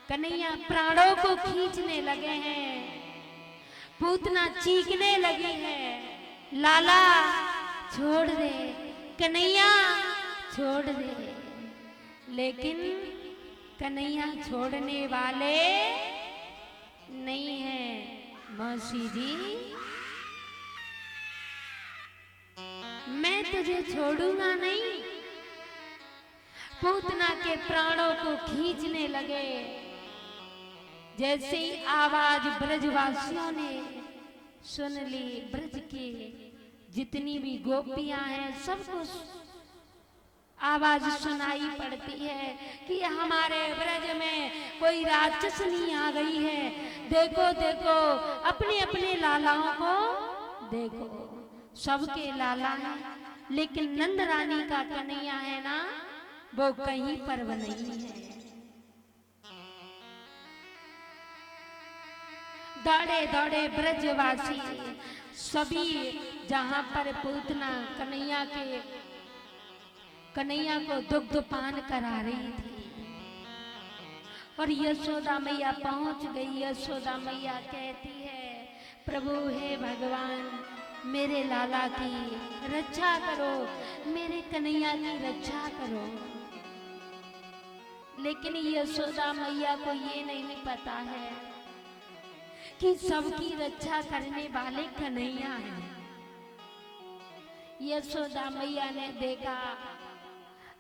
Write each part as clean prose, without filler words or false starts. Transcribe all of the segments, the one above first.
कन्हैया प्राणों को खींचने लगे हैं। पूतना चीखने लगी है, लाला छोड़ दे, कन्हैया छोड़ दे। लेकिन कन्हैया छोड़ने वाले नहीं हैं। मौसी जी, मैं तुझे छोड़ूंगा नहीं। पूतना के प्राणों को खींचने लगे। जैसे ही आवाज ब्रजवासियों ने सुन ली, ब्रज की जितनी भी गोपियां हैं सबको आवाज सुनाई पड़ती है कि हमारे ब्रज में कोई राक्षसनी आ गई है। देखो देखो, अपने अपने लालाओं को देखो। सबके लाला हैं, लेकिन नंद रानी का कन्हैया है ना, वो कहीं पर नहीं है। दौड़े दौड़े ब्रजवासी सभी जहां पर पूतना कन्हैया को दुग्ध पान करा रही थी और यशोदा मैया पहुंच गई। यशोदा मैया कहती है, प्रभु हे भगवान, मेरे लाला की रक्षा करो, मेरे कन्हैया की रक्षा करो। लेकिन यशोदा मैया को ये नहीं पता है कि सबकी रक्षा करने वाले कन्हैया हैं। यशोदा मैया ने देखा,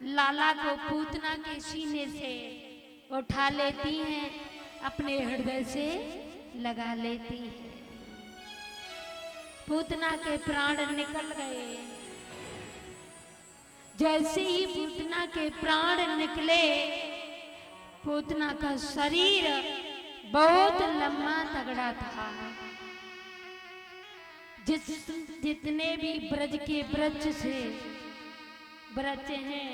लाला को पूतना के सीने से उठा लेती हैं, अपने हृदय से लगा लेती है। पूतना के प्राण निकल गए। जैसे ही पूतना के प्राण निकले, पूतना का शरीर बहुत लंबा तगड़ा था। जितने भी ब्रज के वृक्ष हैं,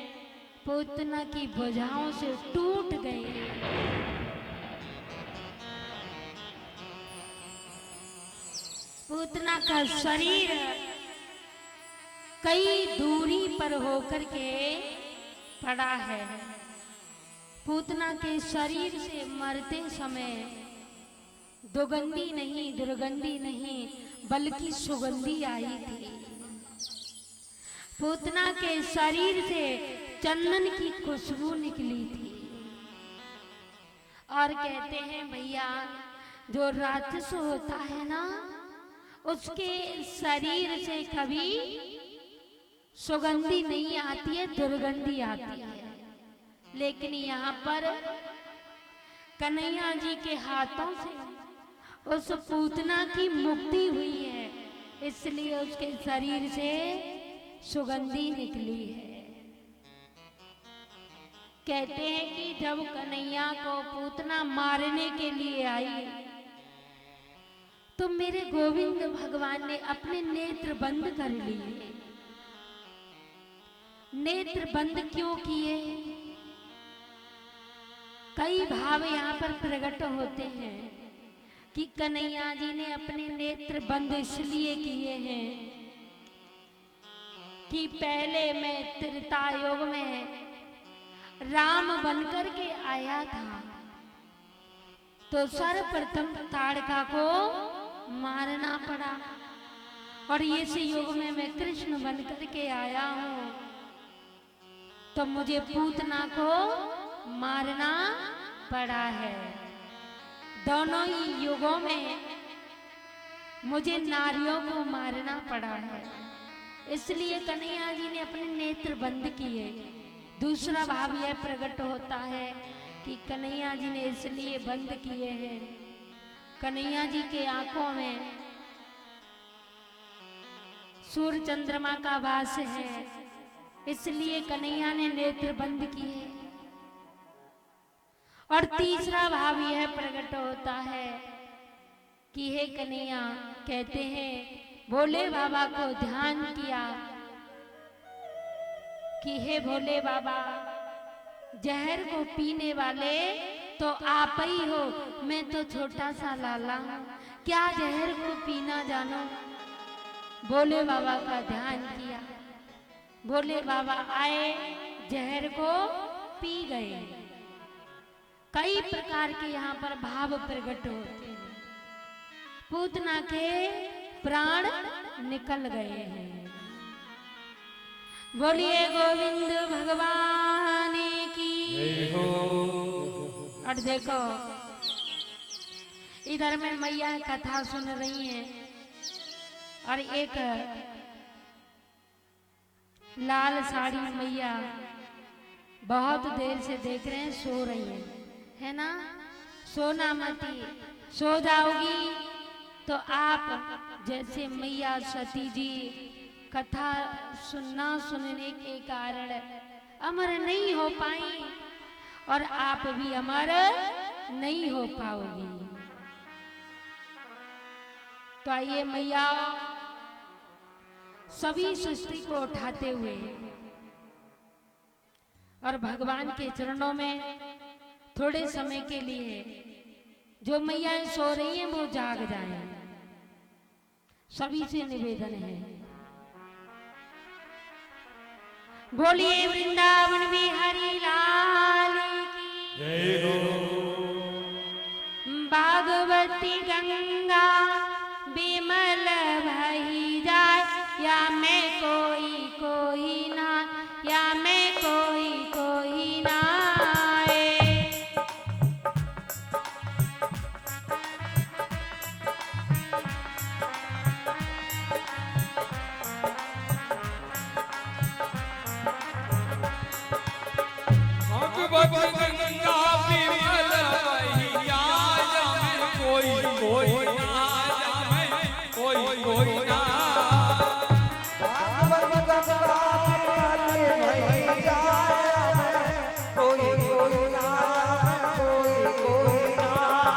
पूतना की भुजाओं से टूट गए। पूतना का शरीर कई दूरी पर होकर के पड़ा है। पूतना के शरीर से मरते समय दुर्गंधी नहीं बल्कि सुगंधी आई थी। पूतना के शरीर से चंदन की खुशबू निकली थी। और कहते हैं भैया, जो राक्षस होता है ना, उसके शरीर से कभी सुगंधी नहीं आती है, दुर्गंधी आती है। लेकिन यहाँ पर कन्हैया जी के हाथों से उस पूतना की मुक्ति हुई है, इसलिए उसके शरीर से सुगंधी निकली है। कहते हैं कि जब कन्हैया को पूतना मारने के लिए आई, तो मेरे गोविंद भगवान ने अपने नेत्र बंद कर लिए। नेत्र बंद क्यों किए? कई भाव यहाँ पर प्रकट होते हैं कि कन्हैया जी ने अपने नेत्र बंद इसलिए किए हैं कि पहले मैं त्रेता युग में राम बनकर के आया था, तो सर्वप्रथम ताड़का को मारना पड़ा, और इस युग में मैं कृष्ण बनकर के आया हूँ, तो मुझे पूतना को मारना पड़ा है। दोनों ही युगों में मुझे नारियों को मारना पड़ा है, इसलिए कन्हैया जी ने अपने नेत्र बंद किए। दूसरा भाव यह प्रकट होता है कि कन्हैया जी ने इसलिए बंद किए हैं, कन्हैया जी के आंखों में सूर्य चंद्रमा का वास है, इसलिए कन्हैया ने नेत्र बंद किए। और तीसरा भाव यह प्रकट होता है कि हे कन्हैया, कहते हैं भोले बाबा को ध्यान किया कि हे भोले बाबा, जहर को पीने वाले तो आप ही हो, मैं तो छोटा सा लाला हूं, क्या जहर को पीना जानो। भोले बाबा का ध्यान किया, भोले बाबा आए, जहर को पी गए। कई प्रकार के यहाँ पर भाव प्रकट होते हैं। पूतना के प्राण निकल गए हैं। बोलिए गोविंद भगवान की। और देखो इधर में मैया कथा सुन रही हैं और एक लाल साड़ी मैया बहुत देर से देख रहे हैं, सो रही है ना। सोना मती, सो जाओगी तो आप जैसे मैया सती जी कथा सुनने के कारण अमर नहीं हो पाई और आप भी अमर नहीं हो पाओगी। तो आइए मैया सभी सृष्टि को उठाते हुए और भगवान के चरणों में थोड़े समय के लिए जो मैयाएं सो रही हैं वो जाग जाएं। सभी से निवेदन है। बोलिए वृंदावन बिहारी लाल की जय हो। भागवती गंगा विमल भई जाए, या मैं कोई ना, या मैं कोई ना आए। भगवत गंगा विमल भई जाए, कोई ना, कोई ना।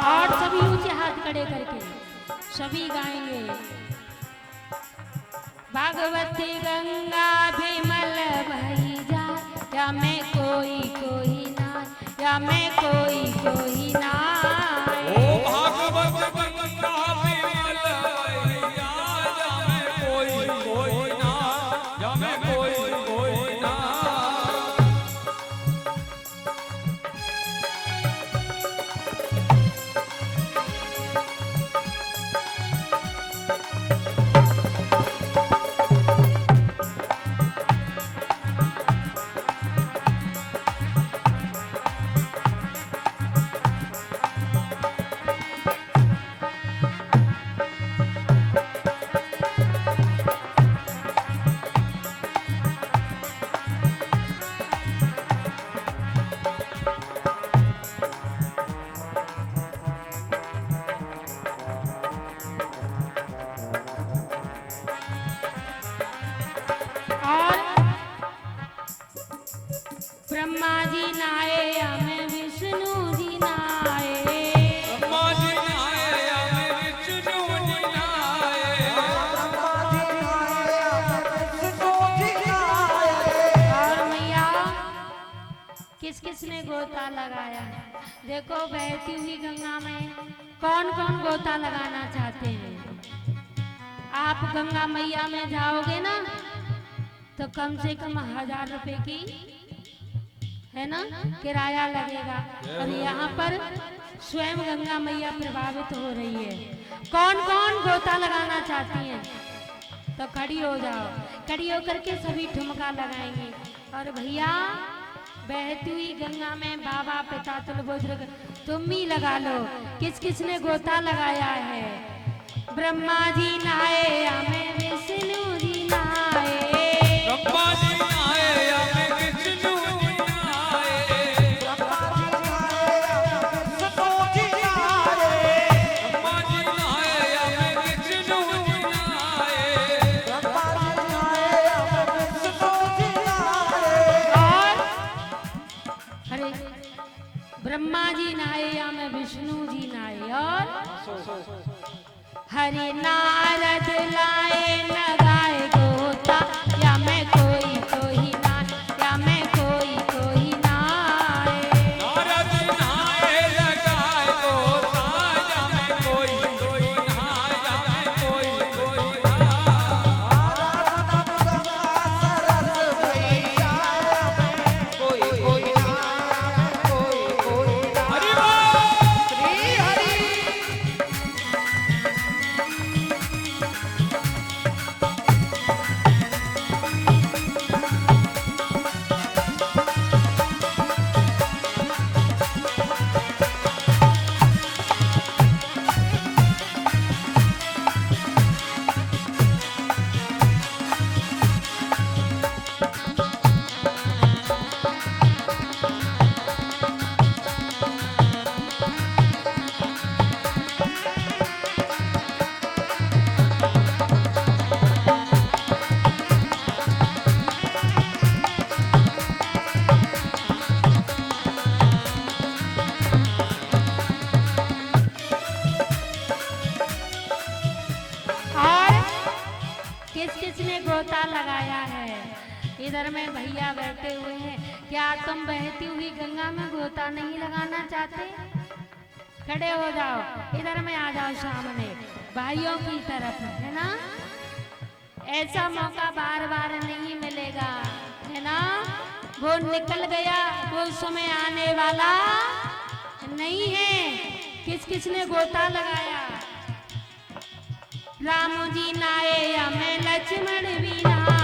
और सभी ऊंचे हाथ खड़े करके सभी गाएंगे। भागवती गंगा विमल भई जाए, या मैं कोई ना, या मैं कोई ना आए। ओ भागवत गंगा विमल भई जाए, कोई ना, या मैं कोई ना। ब्रह्मा जी नाए, हमें विष्णु जी नाए। ब्रह्मा जी नाए, हमें विष्णु जी नाए। और मैया किस किस ने गोता लगाया? देखो बहती हुई गंगा में कौन कौन गोता लगाना चाहते हैं? आप गंगा मैया में जाओगे ना तो कम से कम 1000 रुपए की है ना किराया लगेगा। और यहाँ पर स्वयं गंगा मैया प्रभावित हो रही है। कौन कौन गोता लगाना चाहती हैं तो खड़ी हो जाओ। खड़ी होकर के सभी ठुमका लगाएंगे। और भैया बहती हुई गंगा में बाबा पिता तुल बुजुर्ग तुम भी लगा लो। किस किस ने गोता लगाया है? ब्रह्मा जी नाए, हमें विष्णु जी नाए। ब्रह्मा जी नाए, हमें विष्णु जी नाए। ब्रह्मा जी नाए, हमें विष्णु जी नाए। और अरे ब्रह्मा जी नाए, या मैं विष्णु जी नाए। और हरे नारद लाए लगाए गोता, या मैं कोई ना, या मैं कोई ना आए। नारद नाए लगाए गोता, या मैं कोई ना, या मैं कोई ना। हरि गोता लगाया है। इधर में भैया बैठे हुए हैं, क्या तुम बहती हुई गंगा में गोता नहीं लगाना चाहते? खड़े हो जाओ, इधर में आ जाओ सामने भाइयों की तरफ, है ना? ऐसा मौका बार बार नहीं मिलेगा, है ना? वो निकल गया, वो समय आने वाला नहीं है। किस किस ने गोता लगाया? राम जी नाये हमें लक्ष्मण भी ना